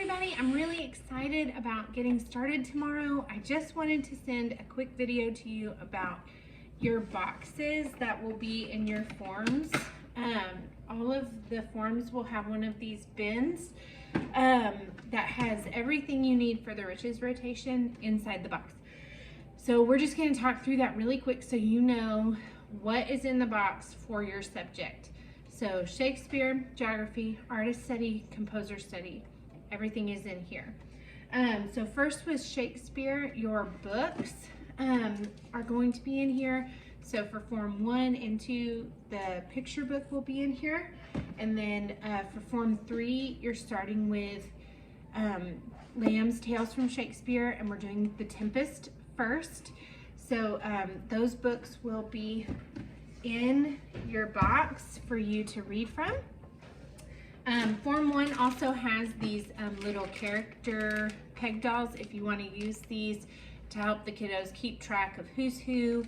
everybody, I'm really excited about getting started tomorrow. I just wanted to send a quick video to you about your boxes that will be in your forms. All of the forms will have one of these bins that has everything you need for the Riches rotation inside the box. So we're just going to talk through that really quick so you know what is in the box for your subject. So Shakespeare, geography, artist study, composer study, everything is in here. So first with Shakespeare, your books are going to be in here. So for Form 1 and 2, the picture book will be in here. And then for Form 3, you're starting with Lamb's Tales from Shakespeare, and we're doing The Tempest first. So those books will be in your box for you to read from. Form 1 also has these little character peg dolls if you want to use these to help the kiddos keep track of who's who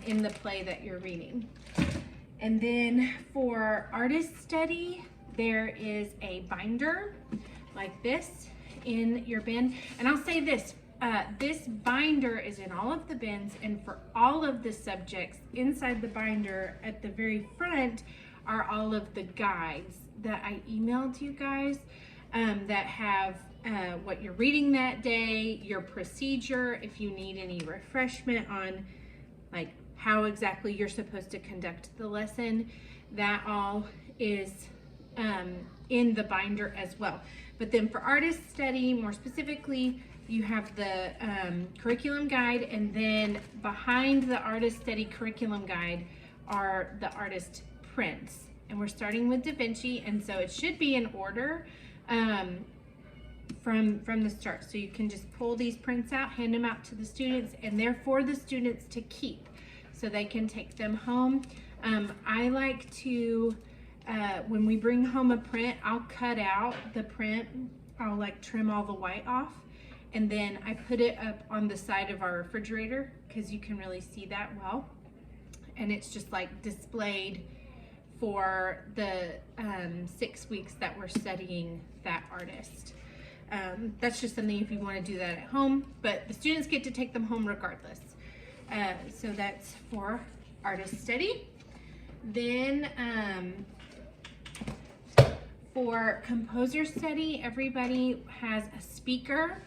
in the play that you're reading. And then for artist study, there is a binder like this in your bin. And I'll say this, this binder is in all of the bins, and for all of the subjects inside the binder at the very front are all of the guides that I emailed you guys that have what you're reading that day, your procedure, if you need any refreshment on like how exactly you're supposed to conduct the lesson. That all is in the binder as well. But then for artist study, more specifically, you have the curriculum guide, and then behind the artist study curriculum guide are the artist prints. And we're starting with Da Vinci, and so it should be in order from the start. So you can just pull these prints out, hand them out to the students, and they're for the students to keep so they can take them home. I like to, when we bring home a print, I'll cut out the print. I'll like trim all the white off, and then I put it up on the side of our refrigerator because you can really see that well. And it's just like displayed for the 6 weeks that we're studying that artist. That's just something if you want to do that at home, but the students get to take them home regardless. So that's for artist study. Then for composer study, everybody has a speaker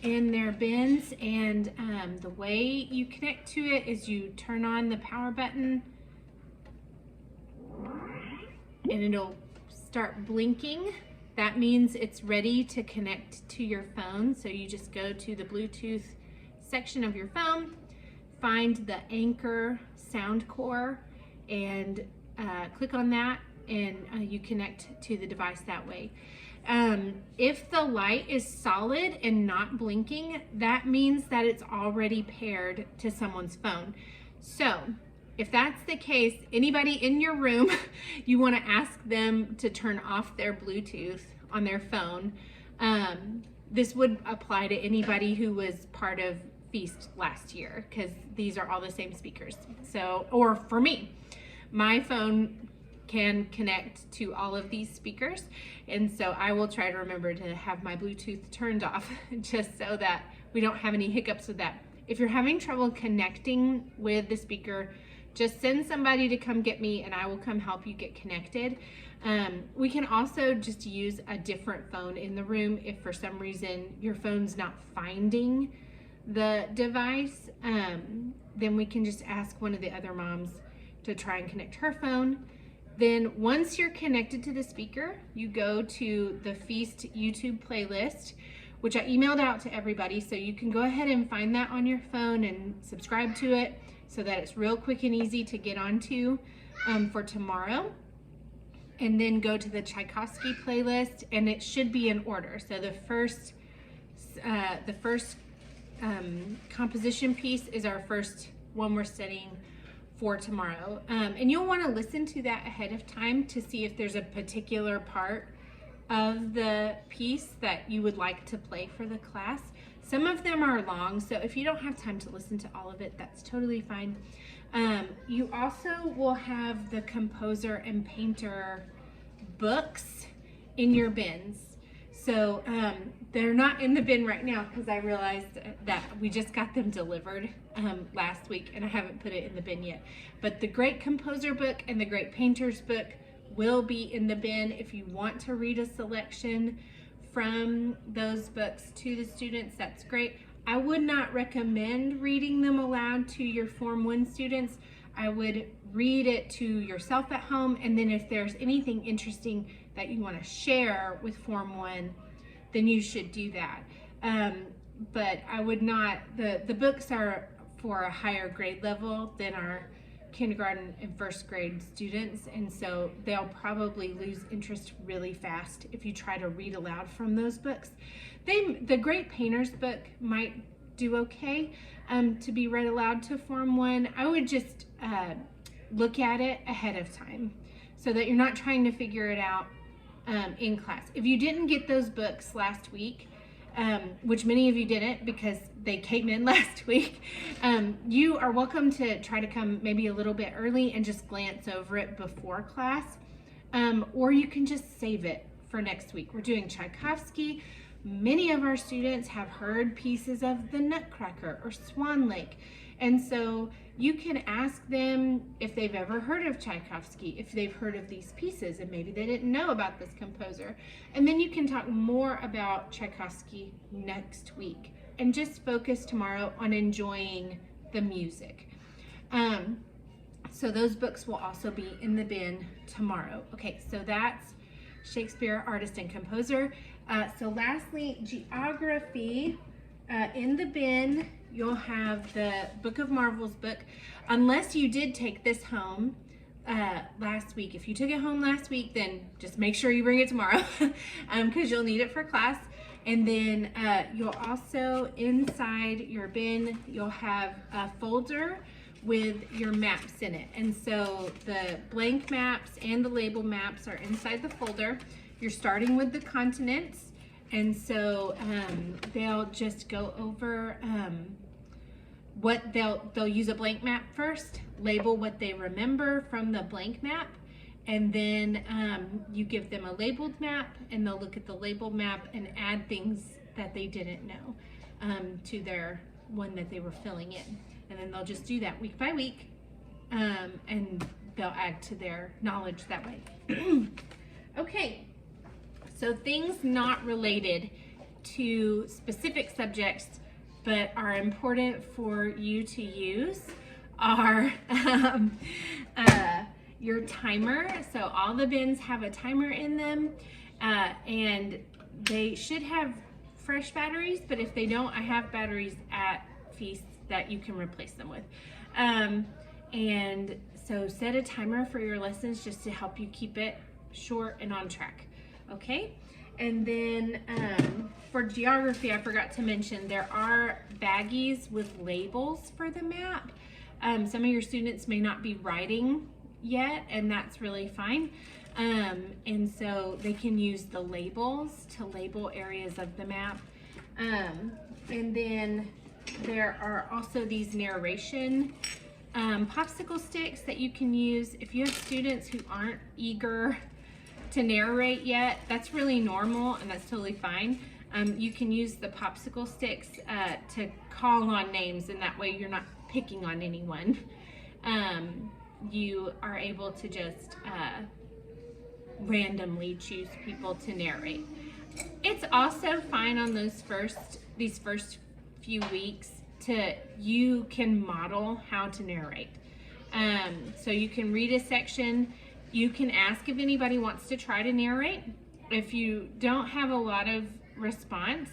in their bins, and the way you connect to it is you turn on the power button and it'll start blinking. That means it's ready to connect to your phone. So you just go to the Bluetooth section of your phone, find the Anchor sound core, and click on that, and you connect to the device that way. If the light is solid and not blinking, that means that it's already paired to someone's phone. So if that's the case, anybody in your room, you want to ask them to turn off their Bluetooth on their phone. This would apply to anybody who was part of Feast last year, because these are all the same speakers. So, or for me, my phone can connect to all of these speakers, and so I will try to remember to have my Bluetooth turned off just so that we don't have any hiccups with that. If you're having trouble connecting with the speaker, just send somebody to come get me and I will come help you get connected. We can also just use a different phone in the room if for some reason your phone's not finding the device. Then we can just ask one of the other moms to try and connect her phone. Then once you're connected to the speaker, you go to the Feast YouTube playlist, which I emailed out to everybody, so you can go ahead and find that on your phone and subscribe to it so that it's real quick and easy to get onto for tomorrow. And then go to the Tchaikovsky playlist, and it should be in order. So the first composition piece is our first one we're studying for tomorrow. And you'll want to listen to that ahead of time to see if there's a particular part of the piece that you would like to play for the class. Some of them are long, so if you don't have time to listen to all of it, that's totally fine. You also will have the composer and painter books in your bins. So they're not in the bin right now because I realized that we just got them delivered last week and I haven't put it in the bin yet. But the Great Composer book and the Great Painters book will be in the bin. If you want to read a selection from those books to the students, that's great. I would not recommend reading them aloud to your Form 1 students. I would read it to yourself at home, and then if there's anything interesting that you want to share with Form 1, then you should do that. But I would not, the books are for a higher grade level than our kindergarten and first grade students, and so they'll probably lose interest really fast if you try to read aloud from those books. The Great Painters book might do okay to be read aloud to Form 1. I would just look at it ahead of time so that you're not trying to figure it out in class. If you didn't get those books last week, which many of you didn't because they came in last week, you are welcome to try to come maybe a little bit early and just glance over it before class, or you can just save it for next week. We're doing Tchaikovsky. Many of our students have heard pieces of the Nutcracker or Swan Lake, and so you can ask them if they've ever heard of Tchaikovsky, if they've heard of these pieces, and maybe they didn't know about this composer. And then you can talk more about Tchaikovsky next week and just focus tomorrow on enjoying the music. So those books will also be in the bin tomorrow. Okay, so that's Shakespeare, artist and composer. So lastly, geography. In the bin, you'll have the Book of Marvels book, unless you did take this home last week. If you took it home last week, then just make sure you bring it tomorrow because you'll need it for class. And then you'll also, inside your bin, you'll have a folder with your maps in it. And so the blank maps and the label maps are inside the folder. You're starting with the continents. And so they'll just go over what they'll use a blank map first, label what they remember from the blank map, and then you give them a labeled map, and they'll look at the labeled map and add things that they didn't know to their one that they were filling in. And then they'll just do that week by week, and they'll add to their knowledge that way. Okay. So things not related to specific subjects but are important for you to use are your timer. So all the bins have a timer in them, and they should have fresh batteries, but if they don't, I have batteries at Feast that you can replace them with. And so set a timer for your lessons just to help you keep it short and on track. Okay, and then for geography, I forgot to mention there are baggies with labels for the map. Some of your students may not be writing yet, and that's really fine. And so they can use the labels to label areas of the map. And then there are also these narration popsicle sticks that you can use if you have students who aren't eager to narrate yet. That's really normal and that's totally fine. You can use the popsicle sticks to call on names, and that way you're not picking on anyone. You are able to just randomly choose people to narrate. It's also fine on these first few weeks you can model how to narrate. So you can read a section. You can ask if anybody wants to try to narrate. If you don't have a lot of response,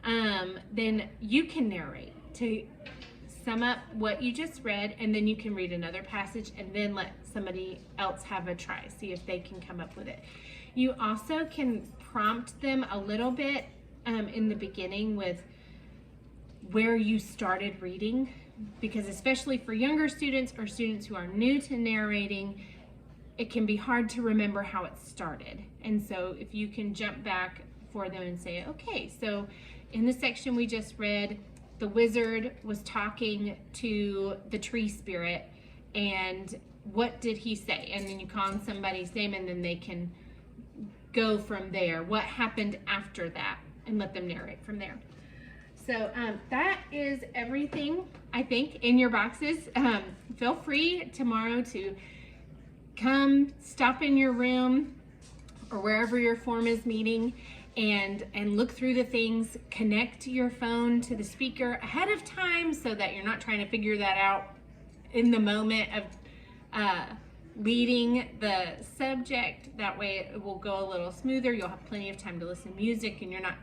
then you can narrate to sum up what you just read, and then you can read another passage and then let somebody else have a try, see if they can come up with it. You also can prompt them a little bit in the beginning with where you started reading, because especially for younger students or students who are new to narrating, it can be hard to remember how it started. And so if you can jump back for them and say, okay, so in the section we just read, the wizard was talking to the tree spirit, and what did he say? And then you call on somebody's name, and then they can go from there. What happened after that, and let them narrate from there. So that is everything, I think, in your boxes. Feel free tomorrow to come, stop in your room or wherever your form is meeting and look through the things. Connect your phone to the speaker ahead of time so that you're not trying to figure that out in the moment of leading the subject. That way it will go a little smoother. You'll have plenty of time to listen to music, and you're not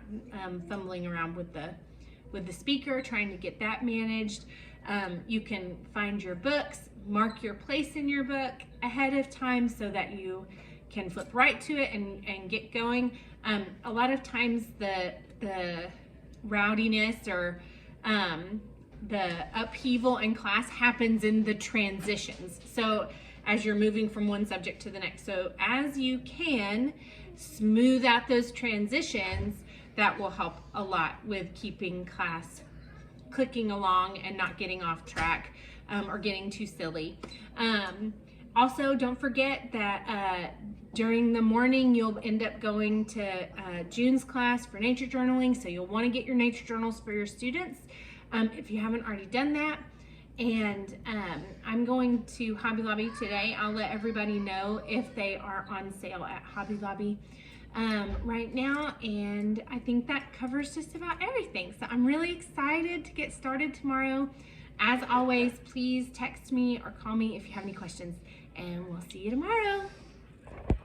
fumbling around with the speaker trying to get that managed. You can find your books, mark your place in your book ahead of time so that you can flip right to it and get going. A lot of times the rowdiness or the upheaval in class happens in the transitions. So as you're moving from one subject to the next. So as you can smooth out those transitions, that will help a lot with keeping class clicking along and not getting off track or getting too silly. Also, don't forget that during the morning, you'll end up going to June's class for nature journaling. So you'll want to get your nature journals for your students if you haven't already done that. And I'm going to Hobby Lobby today. I'll let everybody know if they are on sale at Hobby Lobby right now. And I think that covers just about everything. So I'm really excited to get started tomorrow. As always, please text me or call me if you have any questions. And we'll see you tomorrow.